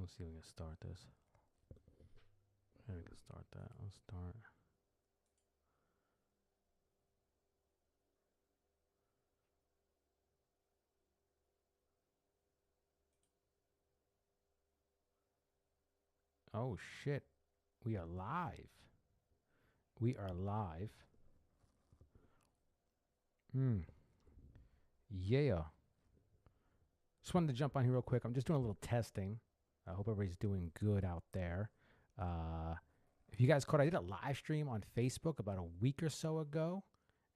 Let's see if we can start this. Here we can start that. Let's start. Oh shit. We are live. We are live. Yeah. Just wanted to jump on here real quick. I'm just doing a little testing. I hope everybody's doing good out there. If you guys caught, I did a live stream on Facebook about a week or so ago,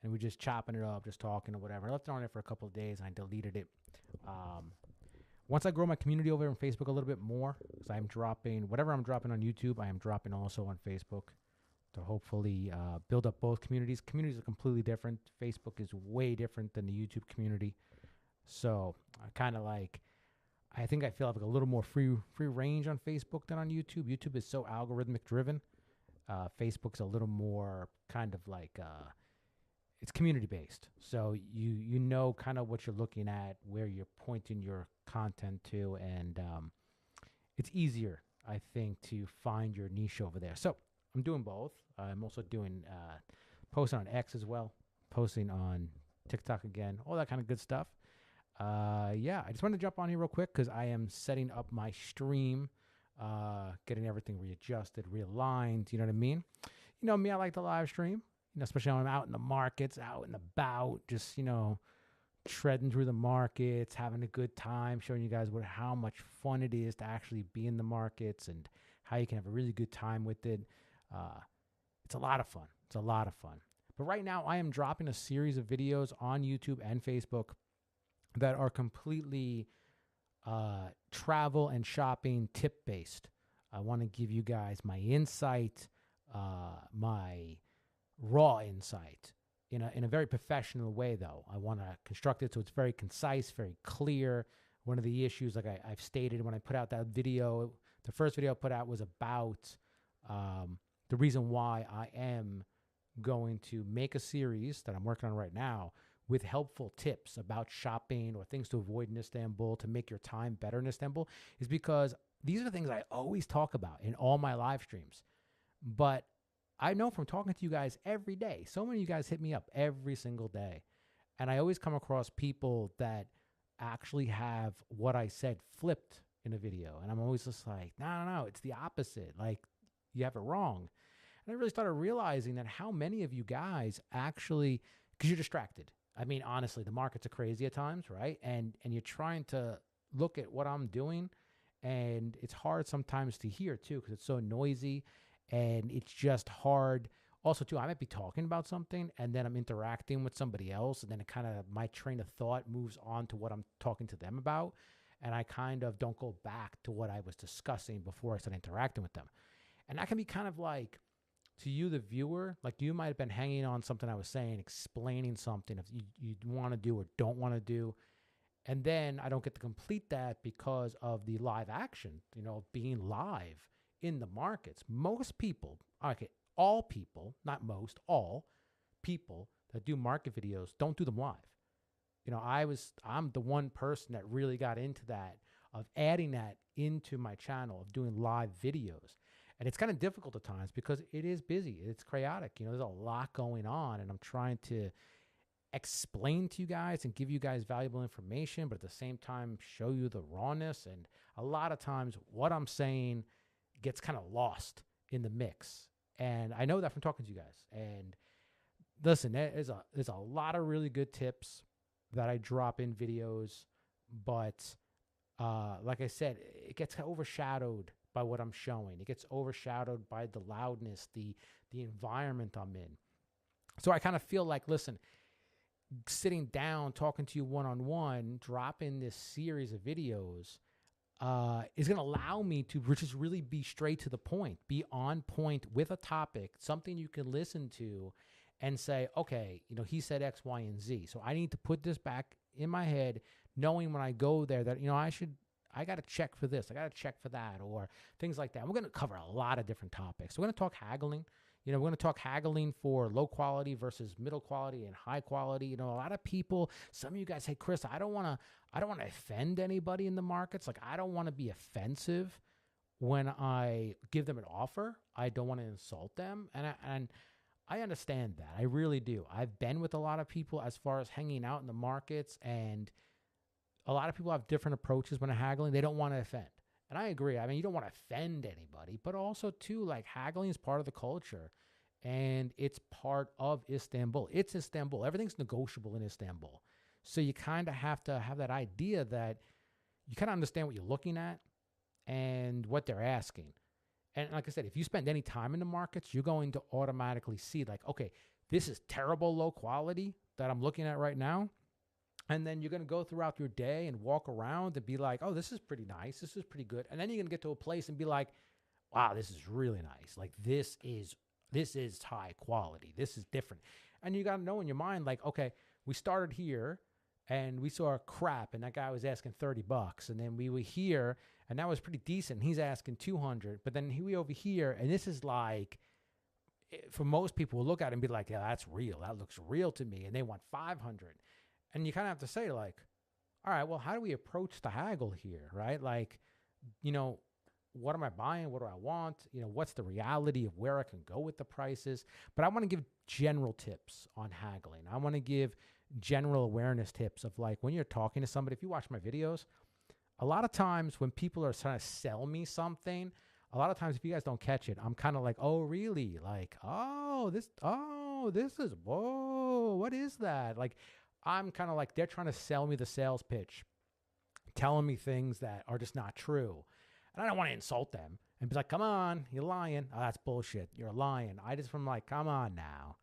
and we're just chopping it up, just talking or whatever. I left it on there for a couple of days, and I deleted it. Once I grow my community over on Facebook a little bit more, because I'm dropping, whatever I'm dropping on YouTube, I am dropping also on Facebook to hopefully build up both communities. Communities are completely different. Facebook is way different than the YouTube community. So I kind of like, I think I feel like a little more free range on Facebook than on YouTube. YouTube is so algorithmic driven. Facebook's a little more kind of like it's community based. So you know kind of what you're looking at, where you're pointing your content to, and it's easier, I think, to find your niche over there. So I'm doing both. I'm also doing posting on X as well, posting on TikTok again, all that kind of good stuff. Yeah, I just wanted to jump on here real quick because I am setting up my stream, getting everything readjusted, realigned. You know what I mean? You know me, I like to live stream, you know, especially when I'm out in the markets, out and about, just, you know, treading through the markets, having a good time, showing you guys how much fun it is to actually be in the markets and how you can have a really good time with it. It's a lot of fun. It's a lot of fun. But right now, I am dropping a series of videos on YouTube and Facebook that are completely travel and shopping tip based. I want to give you guys my insight, my raw insight in a very professional way, though. I want to construct it so it's very concise, very clear. One of the issues, like I've stated when I put out that video, the first video I put out was about the reason why I am going to make a series that I'm working on right now with helpful tips about shopping or things to avoid in Istanbul to make your time better in Istanbul is because these are the things I always talk about in all my live streams. But I know from talking to you guys every day, so many of you guys hit me up every single day. And I always come across people that actually have what I said flipped in a video. And I'm always just like, no, it's the opposite. Like, you have it wrong. And I really started realizing that how many of you guys actually, because you're distracted. I mean, honestly, the markets are crazy at times, right? And you're trying to look at what I'm doing, and it's hard sometimes to hear too because it's so noisy, and it's just hard. Also, too, I might be talking about something, and then I'm interacting with somebody else, and then it kind of my train of thought moves on to what I'm talking to them about, and I kind of don't go back to what I was discussing before I started interacting with them, and that can be kind of like, to you, the viewer, like you might have been hanging on something I was saying, explaining something if you want to do or don't want to do. And then I don't get to complete that because of the live action, you know, being live in the markets. Most people, okay, all people, not most, all people that do market videos don't do them live. You know, I'm the one person that really got into that, of adding that into my channel, of doing live videos. And it's kind of difficult at times because it is busy. It's chaotic. You know, there's a lot going on, and I'm trying to explain to you guys and give you guys valuable information, but at the same time, show you the rawness. And a lot of times what I'm saying gets kind of lost in the mix. And I know that from talking to you guys. And listen, there's a lot of really good tips that I drop in videos, but like I said, it gets overshadowed by what I'm showing. It gets overshadowed by the loudness, the environment I'm in. So I kind of feel like, listen, sitting down, talking to you one-on-one, dropping this series of videos is going to allow me to just really be straight to the point, be on point with a topic, something you can listen to and say, okay, you know, he said X, Y, and Z. So I need to put this back in my head, knowing when I go there that, you know, I got to check for this. I got to check for that, or things like that. We're going to cover a lot of different topics. We're going to talk haggling. You know, we're going to talk haggling for low quality versus middle quality and high quality. You know, a lot of people, some of you guys, hey, Chris, I don't want to offend anybody in the markets. Like, I don't want to be offensive. when I give them an offer, I don't want to insult them. And I understand that. I really do. I've been with a lot of people as far as hanging out in the markets, and a lot of people have different approaches when haggling. They don't want to offend. And I agree. I mean, you don't want to offend anybody, but also too, like, haggling is part of the culture, and it's part of Istanbul. It's Istanbul. Everything's negotiable in Istanbul. So you kind of have to have that idea that you kind of understand what you're looking at and what they're asking. And like I said, if you spend any time in the markets, you're going to automatically see, like, okay, this is terrible low quality that I'm looking at right now. And then you're going to go throughout your day and walk around and be like, oh, this is pretty nice. This is pretty good. And then you're going to get to a place and be like, wow, this is really nice. Like, this is high quality. This is different. And you got to know in your mind, like, okay, we started here and we saw crap, and that guy was asking $30, and then we were here and that was pretty decent. He's asking 200, but then we over here, and this is like, for most people will look at it and be like, yeah, that's real. That looks real to me. And they want 500. And you kind of have to say, like, all right, well, how do we approach the haggle here, right? Like, you know, what am I buying? What do I want? You know, what's the reality of where I can go with the prices? But I want to give general tips on haggling. I want to give general awareness tips of, like, when you're talking to somebody, if you watch my videos, a lot of times when people are trying to sell me something, a lot of times if you guys don't catch it, I'm kind of like, oh, really? Like, this is, whoa, what is that? Like, I'm kind of like, they're trying to sell me the sales pitch, telling me things that are just not true. And I don't want to insult them and be like, come on, you're lying. Oh, that's bullshit. You're lying. I just from like, come on now.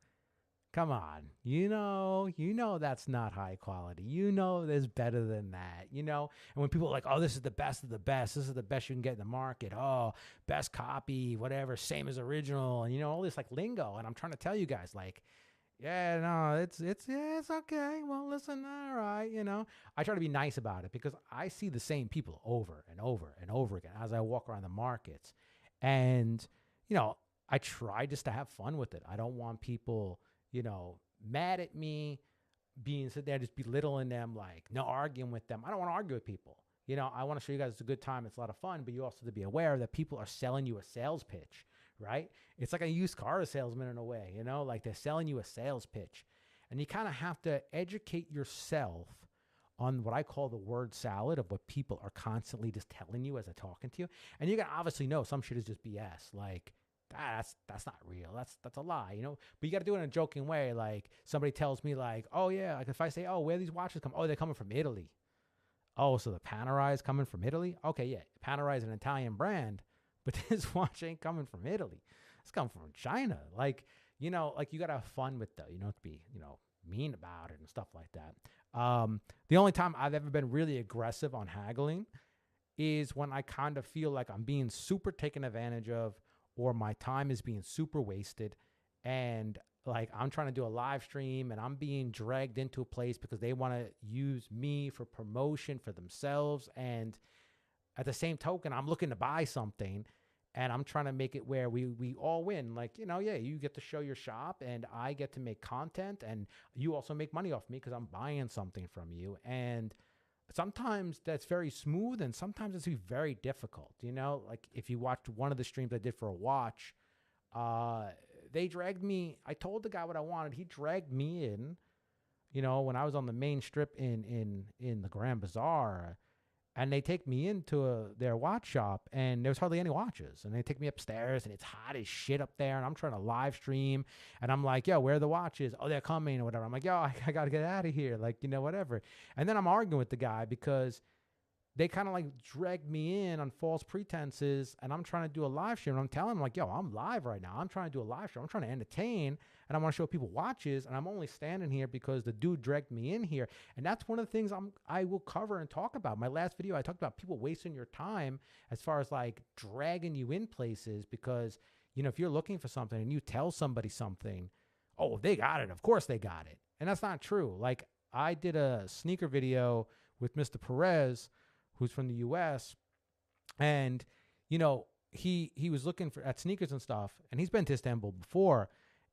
Come on. You know that's not high quality. You know there's better than that, you know? And when people are like, oh, this is the best of the best. This is the best you can get in the market. Oh, best copy, whatever, same as original. And, you know, all this like lingo. And I'm trying to tell you guys, like, yeah, no, it's okay. Well, listen, all right, you know. I try to be nice about it because I see the same people over and over and over again as I walk around the markets. And, you know, I try just to have fun with it. I don't want people, you know, mad at me, being sit there just belittling them, like, no, arguing with them. I don't want to argue with people. You know, I want to show you guys it's a good time. It's a lot of fun, but you also have to be aware that people are selling you a sales pitch, right? It's like a used car salesman in a way, you know, like they're selling you a sales pitch. And you kind of have to educate yourself on what I call the word salad of what people are constantly just telling you as they're talking to you. And you can obviously know some shit is just BS. Like, that's not real. That's a lie, you know? But you got to do it in a joking way. Like, somebody tells me, like, oh, yeah, like if I say, oh, where these watches come? Oh, they're coming from Italy. Oh, so the Panerai is coming from Italy? Okay, yeah, Panerai is an Italian brand, but this watch ain't coming from Italy. It's coming from China. Like, you know, like you got to have fun with the, you know, to be, you know, mean about it and stuff like that. The only time I've ever been really aggressive on haggling is when I kind of feel like I'm being super taken advantage of, or my time is being super wasted, and like I'm trying to do a live stream and I'm being dragged into a place because they want to use me for promotion for themselves. And at the same token, I'm looking to buy something and I'm trying to make it where we all win. Like, you know, yeah, you get to show your shop and I get to make content and you also make money off me because I'm buying something from you. And sometimes that's very smooth and sometimes it's very difficult. You know, like if you watched one of the streams I did for a watch, they dragged me. I told the guy what I wanted. He dragged me in, you know, when I was on the main strip in the Grand Bazaar, and they take me into their watch shop and there's hardly any watches. And they take me upstairs and it's hot as shit up there. And I'm trying to live stream and I'm like, yo, where are the watches? Oh, they're coming or whatever. I'm like, yo, I got to get out of here. Like, you know, whatever. And then I'm arguing with the guy because they kind of like dragged me in on false pretenses and I'm trying to do a live stream. And I'm telling them like, yo, I'm live right now. I'm trying to do a live stream. I'm trying to entertain and I want to show people watches. And I'm only standing here because the dude dragged me in here. And that's one of the things I will cover and talk about. My last video, I talked about people wasting your time as far as like dragging you in places because, you know, if you're looking for something and you tell somebody something, oh, they got it. Of course they got it. And that's not true. Like I did a sneaker video with Mr. Perez, who's from the U.S., and, you know, he was looking at sneakers and stuff, and he's been to Istanbul before,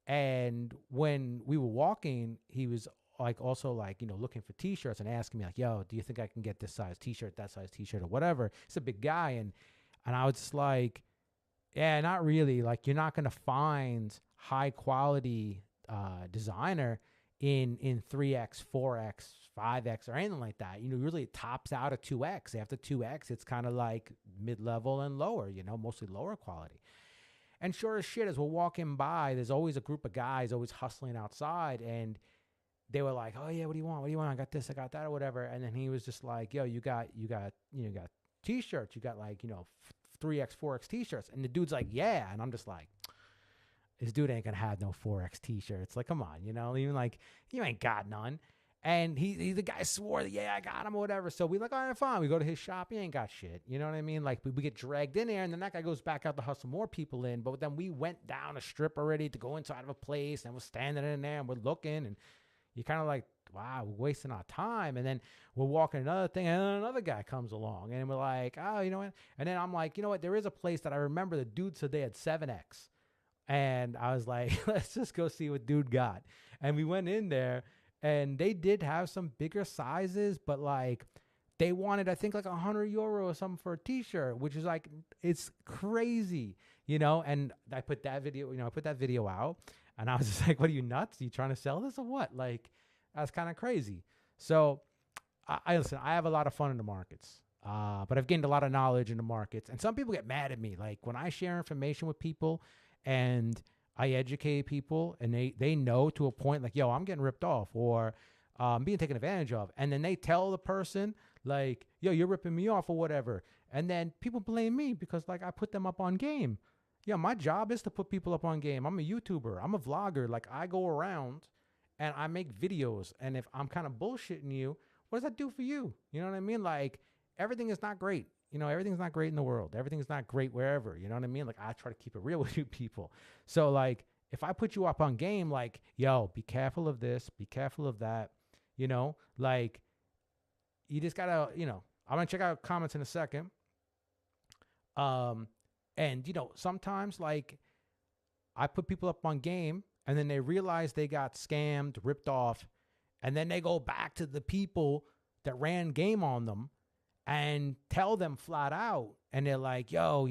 and when we were walking, he was, like, also, like, you know, looking for T-shirts and asking me, like, yo, do you think I can get this size T-shirt, that size T-shirt, or whatever? He's a big guy, and And I was just like, yeah, not really. Like, you're not going to find high quality designer in 3X, 4X, 5X, or anything like that. Usually it tops out at 2X. After 2X, it's kind of like mid-level and lower, mostly lower quality. And sure as shit, as we're walking by, there's always a group of guys always hustling outside, and they were like, "Oh yeah, what do you want? What do you want? I got this, I got that, or whatever." And then he was just like, "Yo, you got t-shirts, you got 3X, 4X t-shirts." And the dude's like, "Yeah." And I'm just like, this dude ain't gonna have no 4X t-shirts. Like, come on, even like, you ain't got none. And he the guy swore that, yeah, I got him or whatever. So we like, all right, fine. We go to his shop. He ain't got shit. You know what I mean? Like, we get dragged in there, and then that guy goes back out to hustle more people in. But then we went down a strip already to go inside of a place, and we're standing in there, and we're looking, and you're kind of like, wow, we're wasting our time. And then we're walking another thing, and then another guy comes along, and we're like, oh, you know what? And then I'm like, you know what? There is a place that I remember the dude said they had 7X. And I was like, let's just go see what dude got. And we went in there, and they did have some bigger sizes, but like they wanted, I think, like €100 or something for a t-shirt, which is like, it's crazy, And I put that video out, and I was just like, what are you, nuts? Are you trying to sell this or what? Like, that's kind of crazy. So I listen, I have a lot of fun in the markets, but I've gained a lot of knowledge in the markets. And some people get mad at me. Like, when I share information with people and I educate people, and they know to a point, like, yo, I'm getting ripped off, or being taken advantage of. And then they tell the person, like, yo, you're ripping me off or whatever. And then people blame me because, like, I put them up on game. Yeah, my job is to put people up on game. I'm a YouTuber. I'm a vlogger. Like, I go around and I make videos. And if I'm kind of bullshitting you, what does that do for you? You know what I mean? Like, everything is not great. Everything's not great in the world. Everything's not great wherever. You know what I mean? Like, I try to keep it real with you people. So, like, if I put you up on game, like, yo, be careful of this, be careful of that, like, you just gotta, I'm gonna check out comments in a second. And, sometimes, like, I put people up on game, and then they realize they got scammed, ripped off, and then they go back to the people that ran game on them and tell them flat out. And they're like, yo,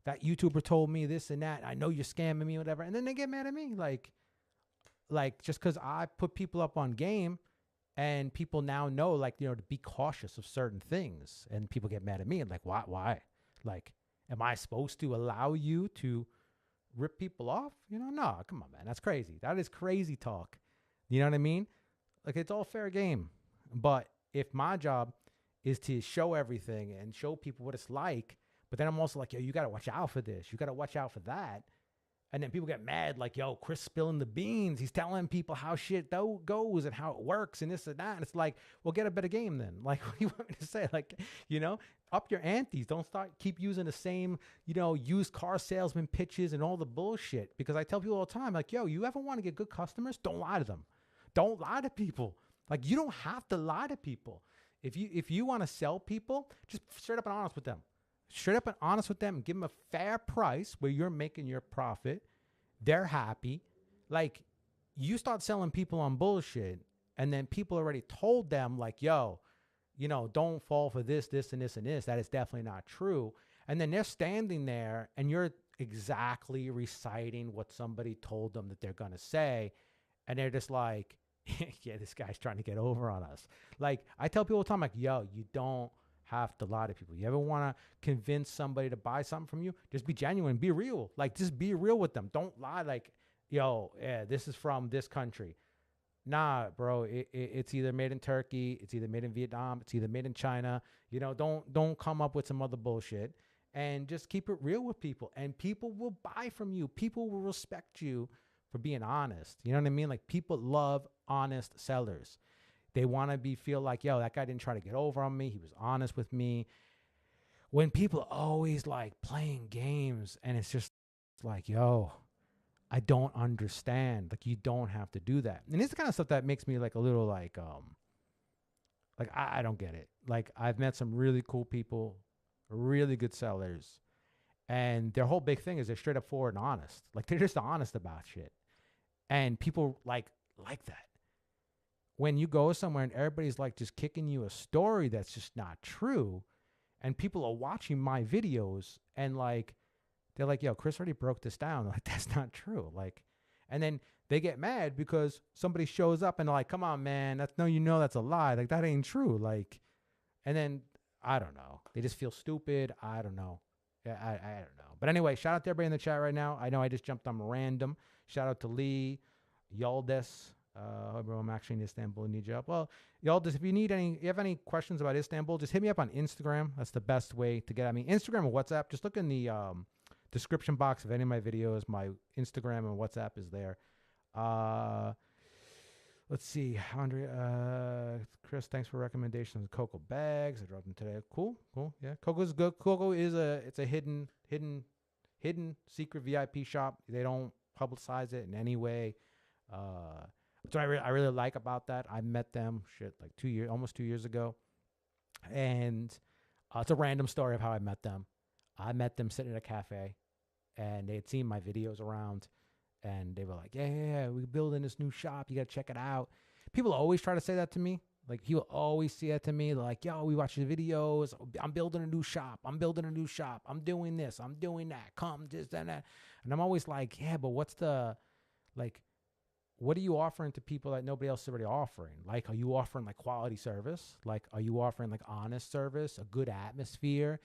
that YouTuber told me this and that. I know you're scamming me, whatever. And then they get mad at me. Like just because I put people up on game, and people now know, like, to be cautious of certain things. And people get mad at me and like, why? Like, am I supposed to allow you to rip people off? No, come on, man. That's crazy. That is crazy talk. You know what I mean? Like, it's all fair game. But if my job is to show everything and show people what it's like, but then I'm also like, yo, you got to watch out for this. You got to watch out for that. And then people get mad, like, yo, Chris spilling the beans. He's telling people how shit goes and how it works and this and that. And it's like, well, get a better game then. Like, what do you want me to say? Like, up your antes. Don't keep using the same, used car salesman pitches and all the bullshit. Because I tell people all the time, like, yo, you ever want to get good customers? Don't lie to them. Don't lie to people. Like, you don't have to lie to people. If you want to sell people, just straight up and honest with them. Straight up and honest with them, and give them a fair price where you're making your profit. They're happy. Like, you start selling people on bullshit, and then people already told them, like, yo, don't fall for this, this, and this, and this. That is definitely not true. And then they're standing there, and you're exactly reciting what somebody told them that they're going to say. And they're just like, yeah, this guy's trying to get over on us. Like, I tell people all the time, like, yo, you don't have to lie to people. You ever want to convince somebody to buy something from you? Just be genuine, be real. Like, just be real with them. Don't lie like, yo, yeah, this is from this country. Nah, bro, it's either made in Turkey, it's either made in Vietnam, it's either made in China. Don't come up with some other bullshit, and just keep it real with people. And people will buy from you. People will respect you for being honest. You know what I mean? Like, people love honest sellers. They want to feel like, yo, that guy didn't try to get over on me. He was honest with me. When people are always like playing games, and it's just like, yo, I don't understand. Like, you don't have to do that. And it's the kind of stuff that makes me like a little like I don't get it. Like, I've met some really cool people, really good sellers, and their whole big thing is they're straight up forward and honest. Like, they're just honest about shit. And people like that. When you go somewhere and everybody's like just kicking you a story that's just not true, and people are watching my videos and like, they're like, yo, Chris already broke this down. Like, that's not true. Like, and then they get mad because somebody shows up and they're like, come on, man, that's that's a lie. Like, that ain't true. Like, and then I don't know. They just feel stupid. I don't know. Yeah, I don't know. But anyway, shout out to everybody in the chat right now. I know I just jumped on random. Shout out to Lee, Yaldes. I'm actually in Istanbul. Need you up. Well, Yaldes, if you have any questions about Istanbul, just hit me up on Instagram. That's the best way to get at me. Instagram or WhatsApp. Just look in the description box of any of my videos. My Instagram and WhatsApp is there. Let's see, Andrea, Chris, thanks for recommendations. Cocoa bags, I dropped them today. Cool. Yeah, Cocoa's good. Cocoa is it's a hidden secret VIP shop. They don't publicize it in any way. That's what I really like about that. I met them like almost 2 years ago, and it's a random story of how I met them. I met them sitting at a cafe, and they had seen my videos around. And they were like, yeah, we're building this new shop. You got to check it out. People always try to say that to me. Like, people always say that to me. They're like, yo, we watch your videos. I'm building a new shop. I'm doing this. I'm doing that. Come, this, and that. And I'm always like, yeah, but what are you offering to people that nobody else is already offering? Like, are you offering, like, quality service? Like, are you offering, like, honest service, a good atmosphere?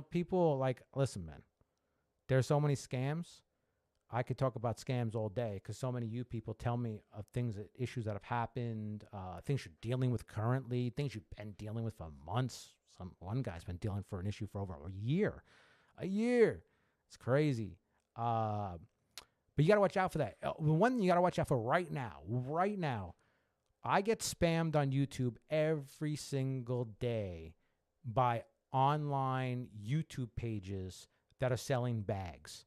People, like, listen, man. There's so many scams. I could talk about scams all day because so many of you people tell me of issues that have happened, things you're dealing with currently, things you've been dealing with for months. One guy's been dealing for an issue for over a year. It's crazy. But you got to watch out for that. The one you got to watch out for right now, I get spammed on YouTube every single day by online YouTube pages that are selling bags,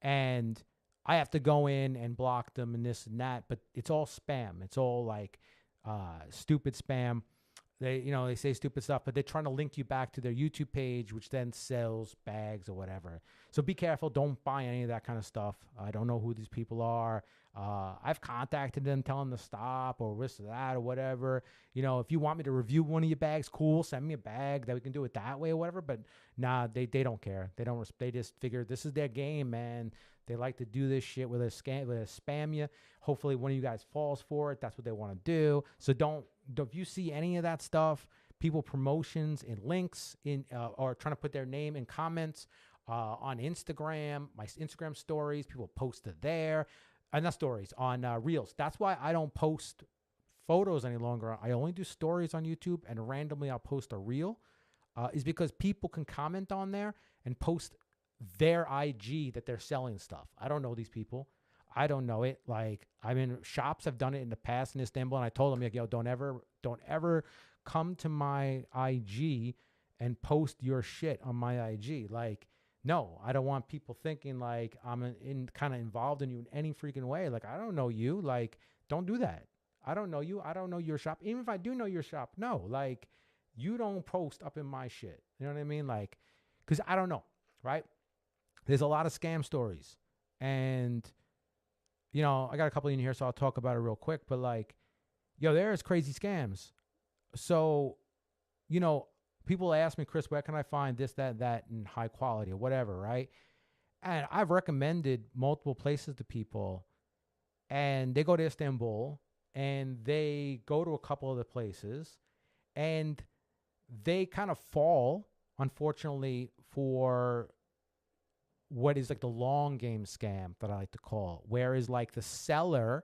and I have to go in and block them and this and that, but it's all spam. It's all like stupid spam. They say stupid stuff, but they're trying to link you back to their YouTube page, which then sells bags or whatever. So be careful. Don't buy any of that kind of stuff. I don't know who these people are. I've contacted them, telling them to stop or this or that or whatever. If you want me to review one of your bags, cool. Send me a bag that we can do it that way or whatever. But nah, they don't care. They just figure this is their game, man. They like to do this shit with a spam you. Hopefully one of you guys falls for it. That's what they want to do. So if you see any of that stuff, people promotions and links or trying to put their name in comments on Instagram, my Instagram stories, people post it there. Not stories, on Reels. That's why I don't post photos any longer. I only do stories on YouTube, and randomly I'll post a Reel. Is because people can comment on there and post their IG that they're selling stuff. I don't know these people. I don't know it. Like, shops have done it in the past in Istanbul, and I told them, like, yo, don't ever come to my IG and post your shit on my IG. Like, no, I don't want people thinking like I'm kind of involved in you in any freaking way. Like, I don't know you. Like, don't do that. I don't know you. I don't know your shop. Even if I do know your shop, no, like, you don't post up in my shit. You know what I mean? Like, because I don't know, right? There's a lot of scam stories, and I got a couple in here, so I'll talk about it real quick. But like, there's crazy scams. So, people ask me, Chris, where can I find this, that in high quality or whatever, right? And I've recommended multiple places to people, and they go to Istanbul, and they go to a couple of the places, and they kind of fall, unfortunately, for what is like the long game scam that I like to call, whereas like the seller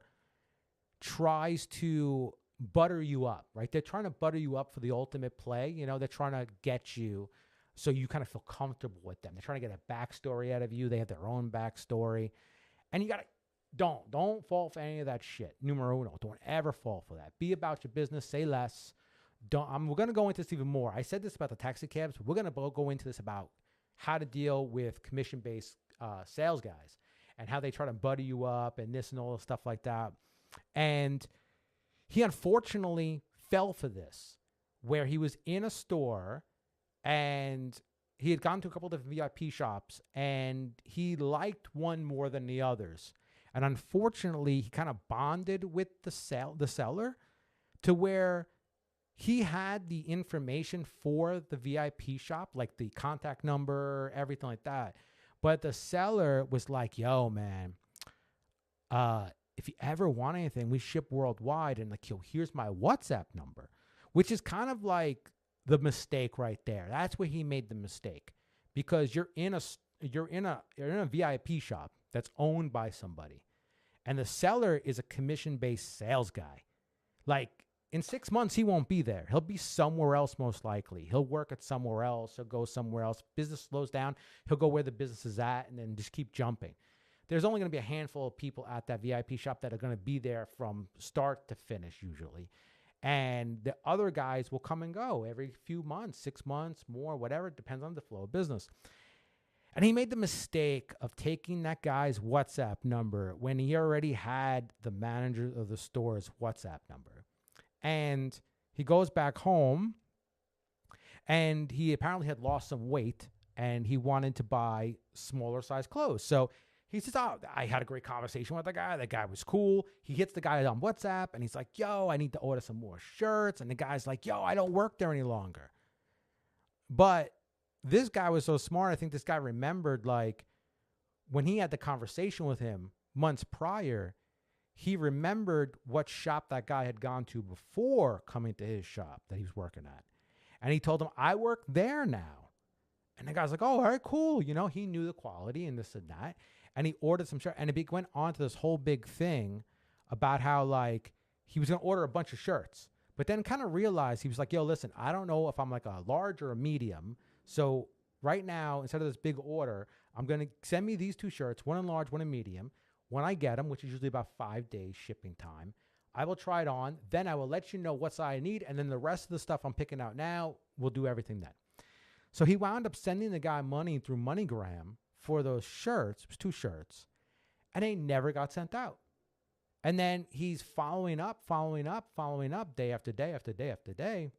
tries to butter you up, right? They're trying to butter you up for the ultimate play. They're trying to get you so you kind of feel comfortable with them. They're trying to get a backstory out of you. They have their own backstory, and you got to don't fall for any of that shit. Numero uno, don't ever fall for that. Be about your business. Say less. We're going to go into this even more. I said this about the taxi cabs, but we're going to go into this about how to deal with commission-based sales guys and how they try to butter you up and this and all stuff like that. And he unfortunately fell for this, where he was in a store and he had gone to a couple of different VIP shops and he liked one more than the others. And unfortunately, he kind of bonded with the seller to where he had the information for the VIP shop, like the contact number, everything like that. But the seller was like, yo, man, if you ever want anything, we ship worldwide. And like, yo, here's my WhatsApp number, which is kind of like the mistake right there. That's where he made the mistake, because you're in a VIP shop that's owned by somebody, and the seller is a commission-based sales guy. Like, in 6 months, he won't be there. He'll be somewhere else, most likely. He'll work at somewhere else. He'll go somewhere else. Business slows down. He'll go where the business is at and then just keep jumping. There's only going to be a handful of people at that VIP shop that are going to be there from start to finish, usually. And the other guys will come and go every few months, 6 months, more, whatever. It depends on the flow of business. And he made the mistake of taking that guy's WhatsApp number when he already had the manager of the store's WhatsApp number. And he goes back home, and he apparently had lost some weight, and he wanted to buy smaller size clothes. So he says, oh, I had a great conversation with the guy. That guy was cool. He hits the guy on WhatsApp, and he's like, yo, I need to order some more shirts. And the guy's like, yo, I don't work there any longer. But this guy was so smart. I think this guy remembered, like, when he had the conversation with him months prior, he remembered what shop that guy had gone to before coming to his shop that he was working at. And he told him, I work there now. And the guy's like, oh, all right, cool. You know, he knew the quality and this and that. And he ordered some shirts. And it went on to this whole big thing about how, like, he was going to order a bunch of shirts. But then kind of realized, he was like, yo, listen, I don't know if I'm like a large or a medium. So right now, instead of this big order, I'm going to send me these 2 shirts, one in large, one in medium. When I get them, which is usually about 5 days shipping time, I will try it on. Then I will let you know what size I need. And then the rest of the stuff I'm picking out now, we'll do everything then. So he wound up sending the guy money through MoneyGram for those shirts. It was 2 shirts. And they never got sent out. And then he's following up day after day after day after day.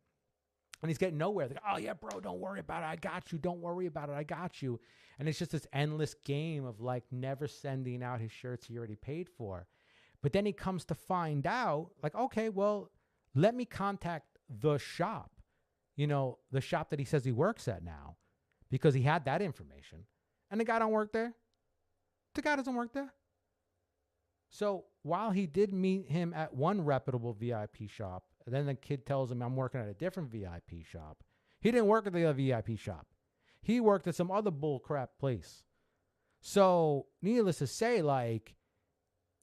And he's getting nowhere. They're like, oh, yeah, bro, don't worry about it. I got you. Don't worry about it. I got you. And it's just this endless game of, like, never sending out his shirts he already paid for. But then he comes to find out, like, okay, well, let me contact the shop, you know, the shop that he says he works at now, because he had that information. And the guy don't work there. The guy doesn't work there. So while he did meet him at one reputable VIP shop, and then the kid tells him, I'm working at a different VIP shop. He didn't work at the other VIP shop. He worked at some other bullcrap place. So needless to say, like,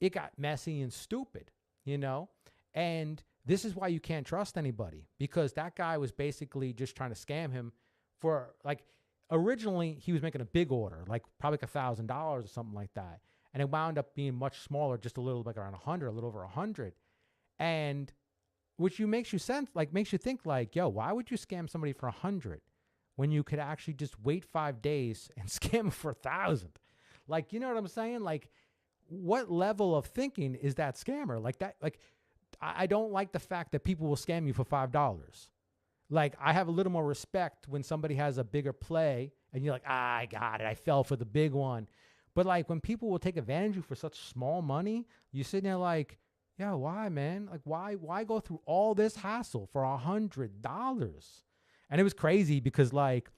it got messy and stupid, you know? And this is why you can't trust anybody, because that guy was basically just trying to scam him for, like, originally he was making a big order, like probably like $1,000 or something like that. And it wound up being much smaller, just a little, like around 100, a little over 100. And which makes you think like, yo, why would you scam somebody for 100 when you could actually just wait 5 days and scam them for 1,000? Like, you know what I'm saying? Like, what level of thinking is that scammer? Like that, like, I don't like the fact that people will scam you for $5. Like, I have a little more respect when somebody has a bigger play and you're like, I got it. I fell for the big one. But like, when people will take advantage of you for such small money, you're sitting there like, yeah, why, man? Like, why go through all this hassle for $100? And it was crazy because like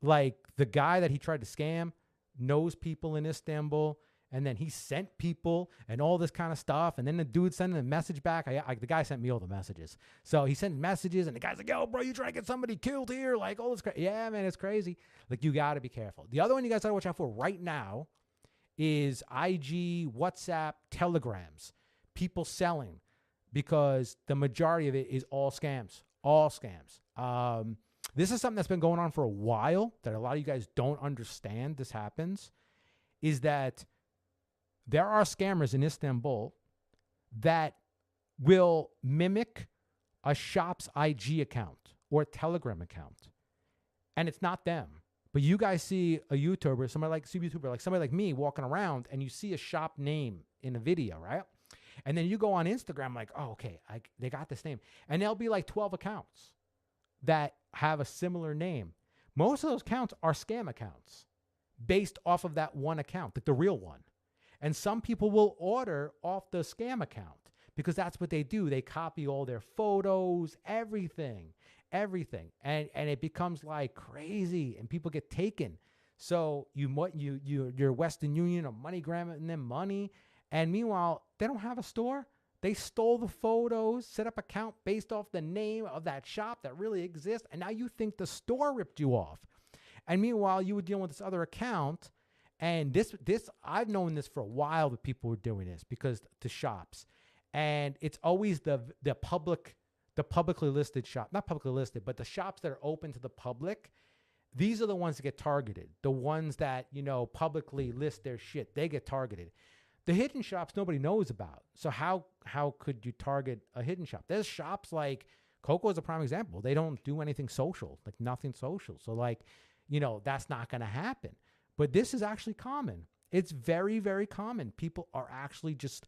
the guy that he tried to scam knows people in Istanbul, and then he sent people and all this kind of stuff. And then the dude sent a message back. The guy sent me all the messages. So he sent messages, and the guy's like, yo, bro, you trying to get somebody killed here? Like, all this crazy. Yeah, man, it's crazy. Like, you got to be careful. The other one you guys got to watch out for right now is IG, WhatsApp, Telegrams. People selling, because the majority of it is all scams. All scams. This is something that's been going on for a while that a lot of you guys don't understand. This happens, is that there are scammers in Istanbul that will mimic a shop's IG account or Telegram account. And it's not them. But you guys see a YouTuber, somebody like me walking around, and you see a shop name in a video, right? And then you go on Instagram like, oh, okay, they got this name. And there'll be like 12 accounts that have a similar name. Most of those accounts are scam accounts based off of that one account, like the real one. And some people will order off the scam account because that's what they do. They copy all their photos, everything. And it becomes like crazy and people get taken. So you're Western Union or MoneyGram and them money. And meanwhile, they don't have a store. They stole the photos, set up account based off the name of that shop that really exists. And now you think the store ripped you off. And meanwhile, you were dealing with this other account. And this I've known this for a while that people were doing this because the shops. And it's always the publicly listed shop, not publicly listed, but the shops that are open to the public. These are the ones that get targeted. The ones that, publicly list their shit, they get targeted. The hidden shops nobody knows about. So how could you target a hidden shop? There's shops like Coco is a prime example. They don't do anything social, like nothing social. So that's not going to happen. But this is actually common. It's very, very common. People are actually just,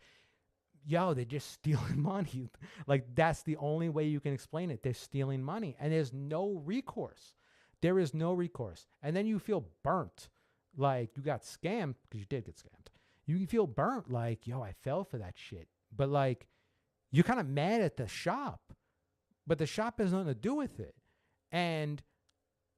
they're just stealing money. Like that's the only way you can explain it. They're stealing money and there's no recourse. There is no recourse. And then you feel burnt. Like you got scammed because you did get scammed. You feel burnt like, I fell for that shit. But like, you're kind of mad at the shop, but the shop has nothing to do with it. And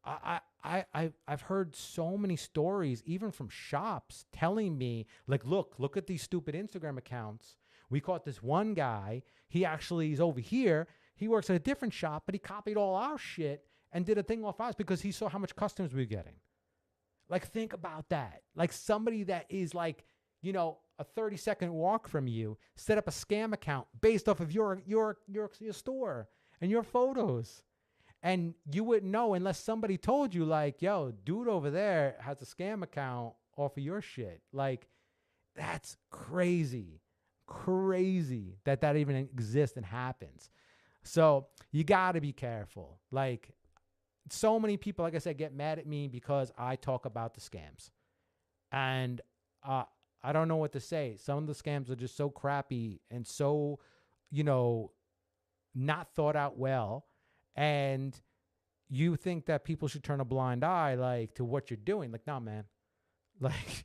I've heard so many stories, even from shops telling me like, look at these stupid Instagram accounts. We caught this one guy. He actually is over here. He works at a different shop, but he copied all our shit and did a thing off ours because he saw how much customers we were getting. Like, think about that. Like somebody that is like, a 30-second walk from you set up a scam account based off of your store and your photos. And you wouldn't know unless somebody told you like, dude over there has a scam account off of your shit. Like, that's crazy that even exists and happens. So you got to be careful. Like, so many people, like I said, get mad at me because I talk about the scams. And I don't know what to say. Some of the scams are just so crappy and so, not thought out well. And you think that people should turn a blind eye, like, to what you're doing. Like, no, man. Like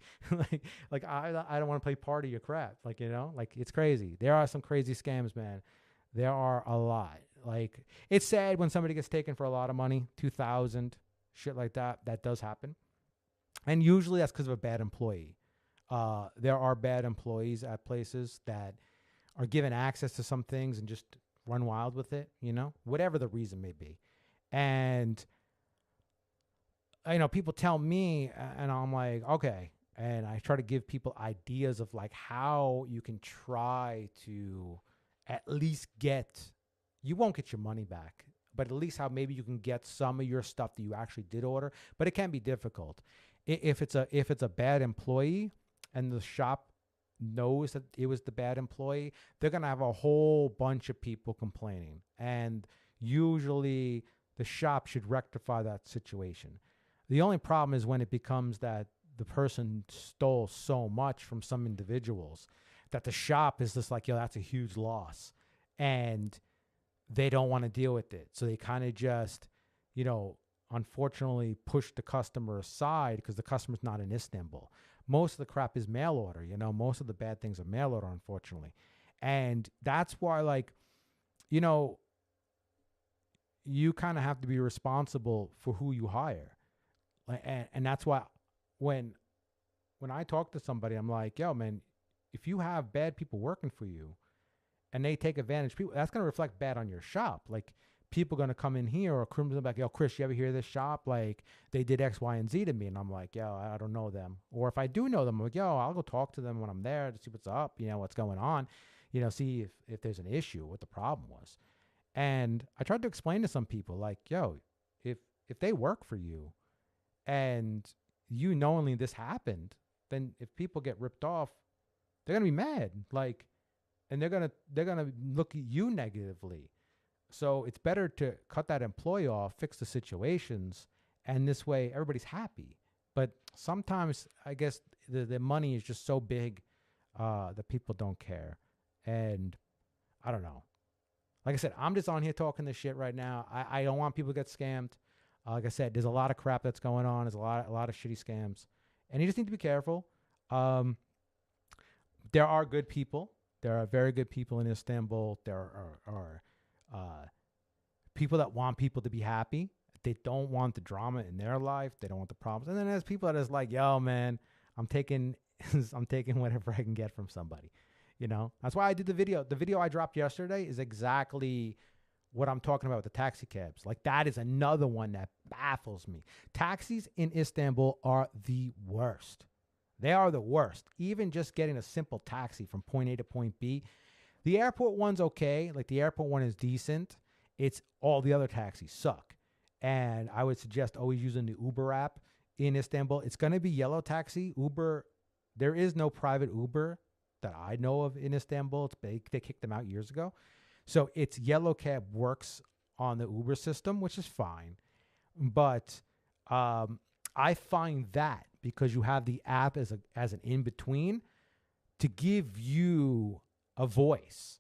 I don't want to play part of your crap. Like, like it's crazy. There are some crazy scams, man. There are a lot. Like, it's sad when somebody gets taken for a lot of money, 2,000, shit like that. That does happen. And usually that's because of a bad employee. There are bad employees at places that are given access to some things and just run wild with it, whatever the reason may be. And, people tell me and I'm like, okay. And I try to give people ideas of like how you can try to at least you won't get your money back, but at least how maybe you can get some of your stuff that you actually did order, but it can be difficult. If it's a bad employee and the shop knows that it was the bad employee, they're going to have a whole bunch of people complaining. And usually the shop should rectify that situation. The only problem is when it becomes that the person stole so much from some individuals that the shop is just like, that's a huge loss. And they don't want to deal with it. So they kind of just, unfortunately push the customer aside because the customer's not in Istanbul. Most of the crap is mail order, most of the bad things are mail order, unfortunately. And that's why, like, you kind of have to be responsible for who you hire. And that's why when I talk to somebody, I'm like, man, if you have bad people working for you and they take advantage, that's going to reflect bad on your shop. Like, people going to come in here or criminals like, Chris, you ever hear this shop? Like, they did X, Y, and Z to me. And I'm like, I don't know them. Or if I do know them, I'm like, I'll go talk to them when I'm there to see what's up, what's going on, see if there's an issue, what the problem was. And I tried to explain to some people, like, if they work for you and knowingly this happened, then if people get ripped off, they're going to be mad. Like, and they're going to look at you negatively. So it's better to cut that employee off, fix the situations, and this way everybody's happy. But sometimes I guess the money is just so big that people don't care. And I don't know. Like I said, I'm just on here talking this shit right now. I don't want people to get scammed. Like I said, there's a lot of crap that's going on. There's a lot of shitty scams. And you just need to be careful. There are good people. There are very good people in Istanbul. There are people that want people to be happy. They don't want the drama in their life. They don't want the problems. And then there's people that is like, yo, man, I'm taking I'm taking whatever I can get from somebody. You know, that's why I did the video. The video I dropped yesterday is exactly what I'm talking about with the taxi cabs. Like, that is another one that baffles me. Taxis in Istanbul are the worst. They are the worst. Even just getting a simple taxi from point A to point B. The airport one's okay. Like, the airport one is decent. It's all the other taxis suck. And I would suggest always using the Uber app in Istanbul. It's going to be yellow taxi. Uber, there is no private Uber that I know of in Istanbul. They kicked them out years ago. So it's yellow cab works on the Uber system, which is fine. But I find that because you have the app as an in-between to give you a voice.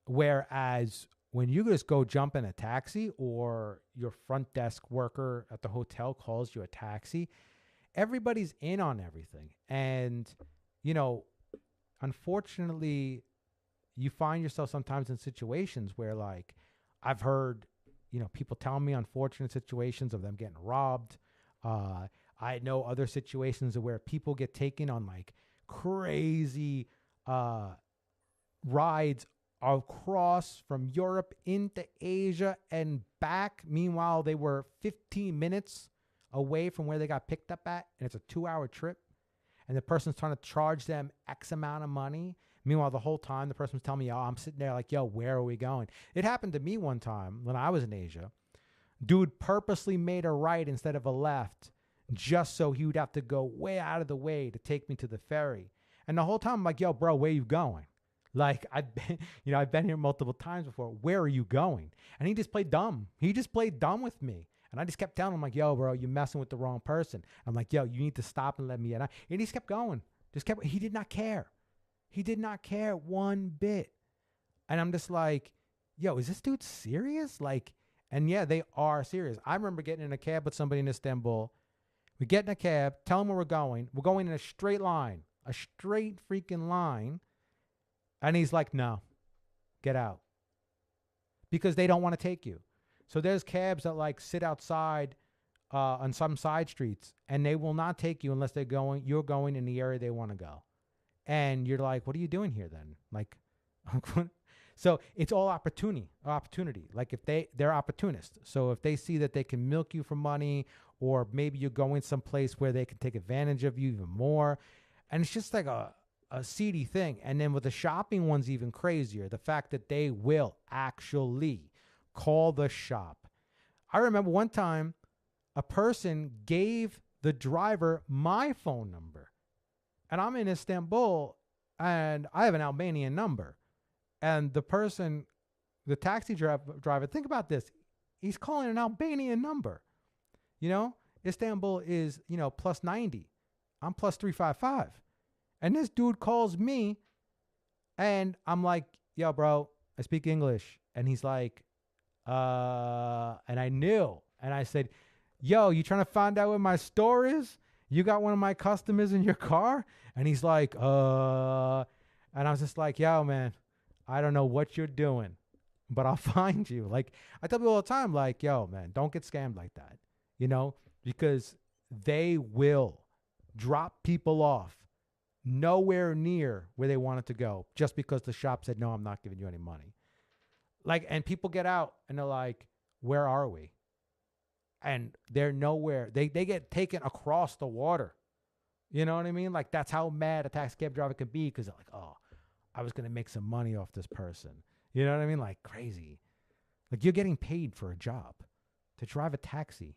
Whereas when you just go jump in a taxi or your front desk worker at the hotel calls you a taxi, everybody's in on everything. And, you know, unfortunately, you find yourself sometimes in situations where, like, I've heard, you know, people tell me unfortunate situations of them getting robbed. I know other situations where people get taken on like crazy rides across from Europe into Asia and back. Meanwhile, they were 15 minutes away from where they got picked up at, and it's a 2-hour trip. And the person's trying to charge them X amount of money. Meanwhile, the whole time, the person was telling me, oh, I'm sitting there like, yo, where are we going? It happened to me one time when I was in Asia. Dude purposely made a right instead of a left just so he would have to go way out of the way to take me to the ferry. And the whole time, I'm like, yo, bro, where you going? Like, I've been here multiple times before. Where are you going? And he just played dumb. He just played dumb with me. And I just kept telling him, like, yo, bro, you're messing with the wrong person. I'm like, yo, you need to stop and let me in. And he just kept going. He did not care. He did not care one bit. And I'm just like, yo, is this dude serious? Like, and yeah, they are serious. I remember getting in a cab with somebody in Istanbul. We get in a cab, tell him where we're going. We're going in a straight line, a straight freaking line. And he's like, no, get out. Because they don't want to take you. So there's cabs that like sit outside on some side streets, and they will not take you unless you're going in the area they want to go. And you're like, what are you doing here then? Like, so it's all opportunity. Like, if they're opportunists. So if they see that they can milk you for money, or maybe you're going someplace where they can take advantage of you even more. And it's just like a seedy thing. And then with the shopping ones, even crazier. The fact that they will actually call the shop. I remember one time a person gave the driver my phone number. And I'm in Istanbul, and I have an Albanian number. And the person, the taxi driver, think about this. He's calling an Albanian number. You know, Istanbul is, you know, plus 90. I'm plus 355. And this dude calls me, and I'm like, yo, bro, I speak English. And he's like, and I knew. And I said, yo, you trying to find out what my store is? You got one of my customers in your car? And he's like, and I was just like, yo, man, I don't know what you're doing, but I'll find you. Like, I tell people all the time, like, yo, man, don't get scammed like that, you know, because they will drop people off nowhere near where they wanted to go just because the shop said, no, I'm not giving you any money. Like, and people get out and they're like, where are we? And they're nowhere. They get taken across the water. You know what I mean? Like, that's how mad a taxi cab driver can be, because they're like, oh, I was going to make some money off this person. You know what I mean? Like, crazy. Like, you're getting paid for a job to drive a taxi,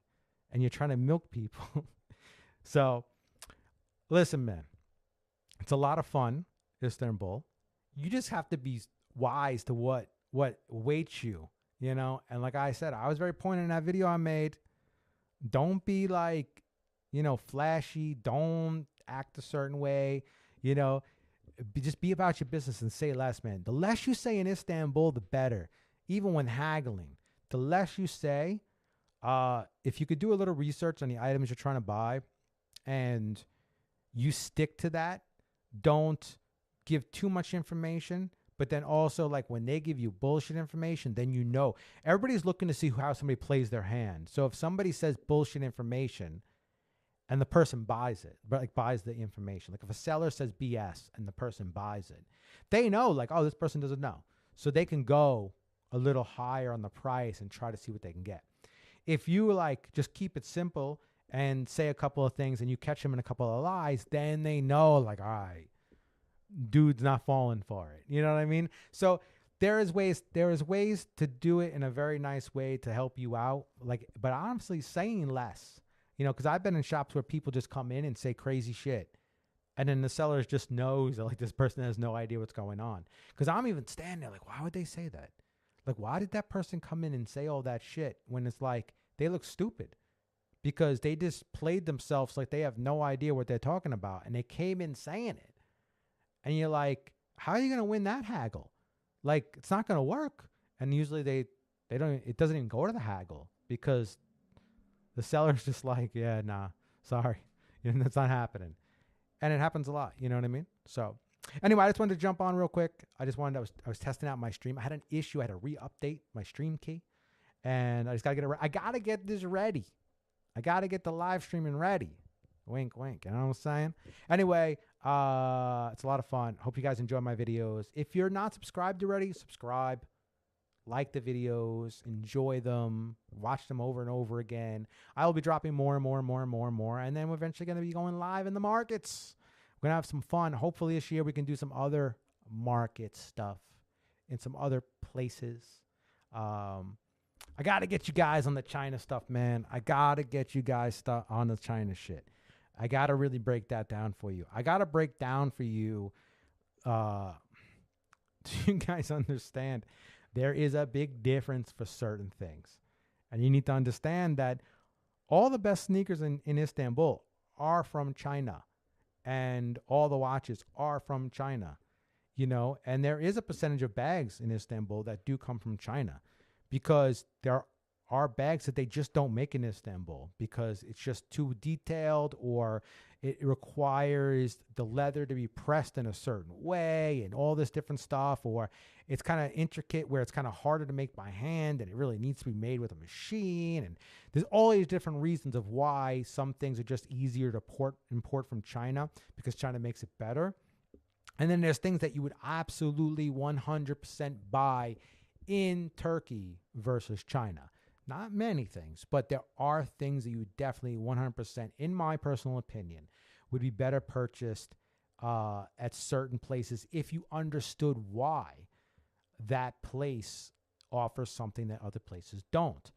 and you're trying to milk people. So, listen, man, it's a lot of fun, Istanbul. You just have to be wise to what waits you, you know? And like I said, I was very pointed in that video I made. Don't be like, you know, flashy. Don't act a certain way, you know. Just be about your business and say less, man. The less you say in Istanbul, the better. Even when haggling, the less you say. If you could do a little research on the items you're trying to buy and you stick to that, don't give too much information. But then also, like, when they give you bullshit information, then you know. Everybody's looking to see how somebody plays their hand. So if somebody says bullshit information and the person buys it, but like buys the information, like if a seller says BS and the person buys it, they know, like, oh, this person doesn't know. So they can go a little higher on the price and try to see what they can get. If you, like, just keep it simple and say a couple of things and you catch them in a couple of lies, then they know, like, all right, dude's not falling for it. You know what I mean? So there is ways to do it in a very nice way to help you out. Like, but honestly, saying less, you know, because I've been in shops where people just come in and say crazy shit. And then the seller just knows that, like, this person has no idea what's going on. Because I'm even standing there like, why would they say that? Like, why did that person come in and say all that shit when it's like they look stupid? Because they just played themselves like they have no idea what they're talking about. And they came in saying it. And you're like, how are you going to win that haggle? Like, it's not going to work. And usually they don't, it doesn't even go to the haggle because the seller's just like, yeah, nah, sorry. You know, that's not happening. And it happens a lot. You know what I mean? So anyway, I just wanted to jump on real quick. I was testing out my stream. I had an issue. I had to re-update my stream key. And I just got to get it I got to get this ready. I got to get the live streaming ready. Wink, wink. You know what I'm saying? Anyway, it's a lot of fun. Hope you guys enjoy my videos. If you're not subscribed already, subscribe. Like the videos. Enjoy them. Watch them over and over again. I will be dropping more and more and more and more and more. And then we're eventually going to be going live in the markets. We're going to have some fun. Hopefully this year we can do some other market stuff in some other places. I got to get you guys on the China stuff, man. I got to get you guys on the China shit. I got to really break that down for you. I got to break down for you so you guys understand there is a big difference for certain things. And you need to understand that all the best sneakers in Istanbul are from China. And all the watches are from China. You know, and there is a percentage of bags in Istanbul that do come from China because there are bags that they just don't make in Istanbul because it's just too detailed or it requires the leather to be pressed in a certain way and all this different stuff, or it's kind of intricate where it's kind of harder to make by hand and it really needs to be made with a machine. And there's all these different reasons of why some things are just easier to import from China because China makes it better. And then there's things that you would absolutely 100% buy in Turkey versus China. Not many things, but there are things that you definitely 100%, in my personal opinion, would be better purchased at certain places if you understood why that place offers something that other places don't.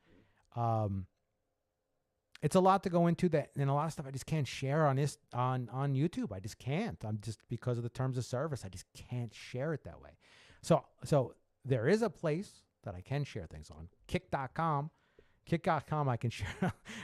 It's a lot to go into that, and a lot of stuff I just can't share on YouTube. I just can't. I'm just, because of the terms of service, I just can't share it that way. So there is a place that I can share things on, Kick.com. Kick.com, I can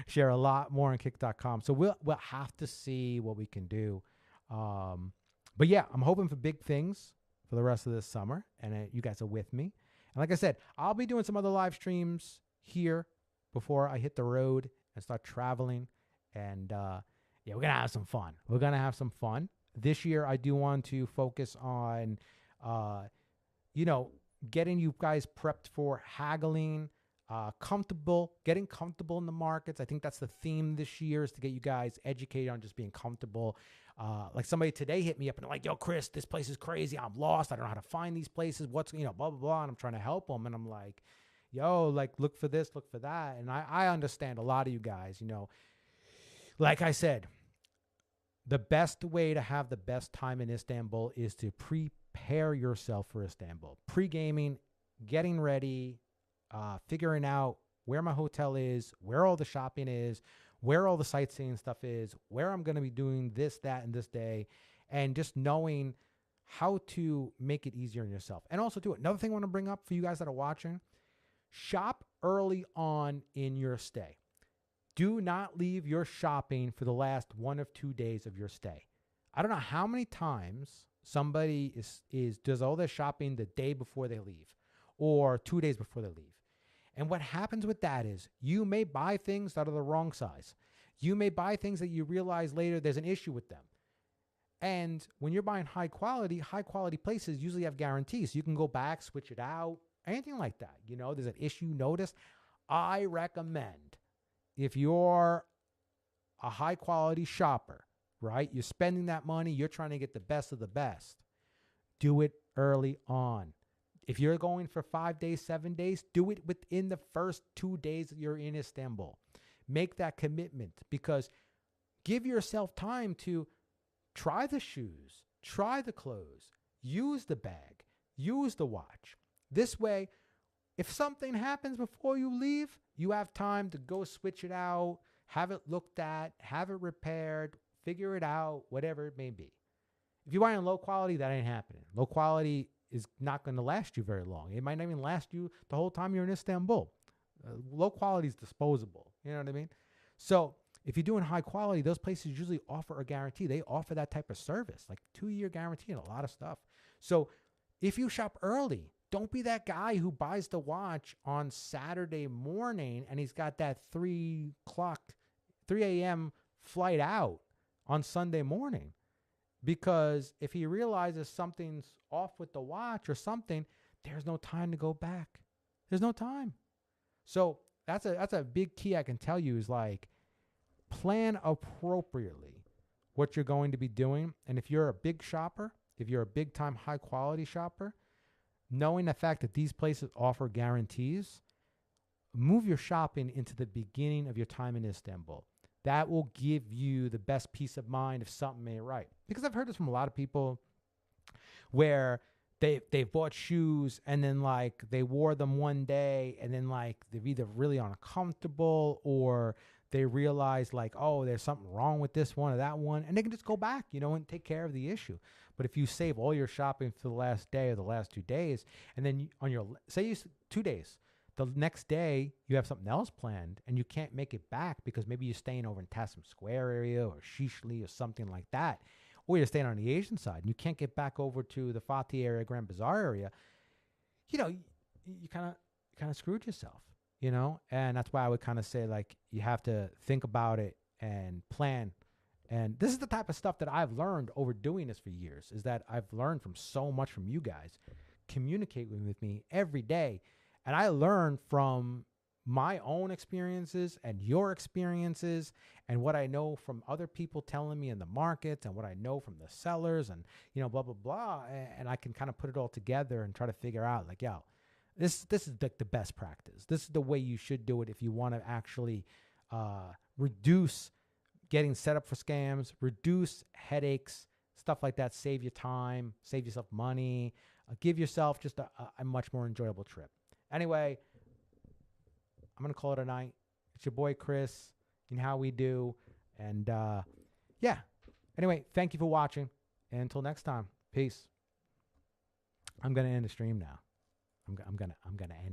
share a lot more on Kick.com. So we'll have to see what we can do. But yeah, I'm hoping for big things for the rest of this summer, and you guys are with me. And like I said, I'll be doing some other live streams here before I hit the road and start traveling. And yeah, we're going to have some fun. We're going to have some fun. This year, I do want to focus on, getting you guys prepped for haggling, getting comfortable in the markets. I think that's the theme this year, is to get you guys educated on just being comfortable. Like somebody today hit me up and they're like, yo, Chris, this place is crazy. I'm lost. I don't know how to find these places. What's, blah, blah, blah. And I'm trying to help them. And I'm like, yo, like, look for this, look for that. And I understand a lot of you guys, like I said, the best way to have the best time in Istanbul is to prepare yourself for Istanbul. Pre-gaming, getting ready, figuring out where my hotel is, where all the shopping is, where all the sightseeing stuff is, where I'm going to be doing this, that, and this day, and just knowing how to make it easier on yourself. And also, too, another thing I want to bring up for you guys that are watching, shop early on in your stay. Do not leave your shopping for the last 1 or 2 days of your stay. I don't know how many times somebody does all their shopping the day before they leave or 2 days before they leave. And what happens with that is you may buy things that are the wrong size. You may buy things that you realize later there's an issue with them. And when you're buying high quality places usually have guarantees. You can go back, switch it out, anything like that. You know, there's an issue notice. I recommend, if you're a high quality shopper, right? You're spending that money, you're trying to get the best of the best. Do it early on. If you're going for 5 days, 7 days, do it within the first 2 days that you're in Istanbul. Make that commitment, because give yourself time to try the shoes, try the clothes, use the bag, use the watch. This way, if something happens before you leave, you have time to go switch it out, have it looked at, have it repaired, figure it out, whatever it may be. If you're buying low quality, that ain't happening. Low quality is not going to last you very long. It might not even last you the whole time you're in Istanbul. Low quality is disposable. You know what I mean? So if you're doing high quality, those places usually offer a guarantee. They offer that type of service, like 2-year guarantee and a lot of stuff. So if you shop early, don't be that guy who buys the watch on Saturday morning and he's got that 3 a.m. flight out on Sunday morning. Because if he realizes something's off with the watch or something, there's no time to go back. There's no time. So that's a big key I can tell you, is like, plan appropriately what you're going to be doing. And if you're a big shopper, if you're a big time high quality shopper, knowing the fact that these places offer guarantees, move your shopping into the beginning of your time in Istanbul. That will give you the best peace of mind if something ain't right. Because I've heard this from a lot of people where they've bought shoes and then like they wore them one day and then like they're either really uncomfortable or they realize like, oh, there's something wrong with this one or that one, and they can just go back, you know, and take care of the issue. But if you save all your shopping for the last day or the last 2 days, and then on your, say you 2 days, the next day you have something else planned and you can't make it back because maybe you're staying over in Tassim Square area or Shishli or something like that, or you're staying on the Asian side and you can't get back over to the Fatih area, Grand Bazaar area, you know, you kind of screwed yourself, you know? And that's why I would kind of say, like, you have to think about it and plan. And this is the type of stuff that I've learned over doing this for years, is that I've learned from so much from you guys. Communicate with me every day. And I learn from my own experiences and your experiences and what I know from other people telling me in the markets and what I know from the sellers and, you know, blah, blah, blah. And I can kind of put it all together and try to figure out, like, yo, this is the best practice. This is the way you should do it if you want to actually reduce getting set up for scams, reduce headaches, stuff like that, save you time, save yourself money, give yourself just a much more enjoyable trip. Anyway, I'm going to call it a night. It's your boy, Chris, and how we do. And yeah. Anyway, thank you for watching. And until next time, peace. I'm going to end the stream now. I'm going to end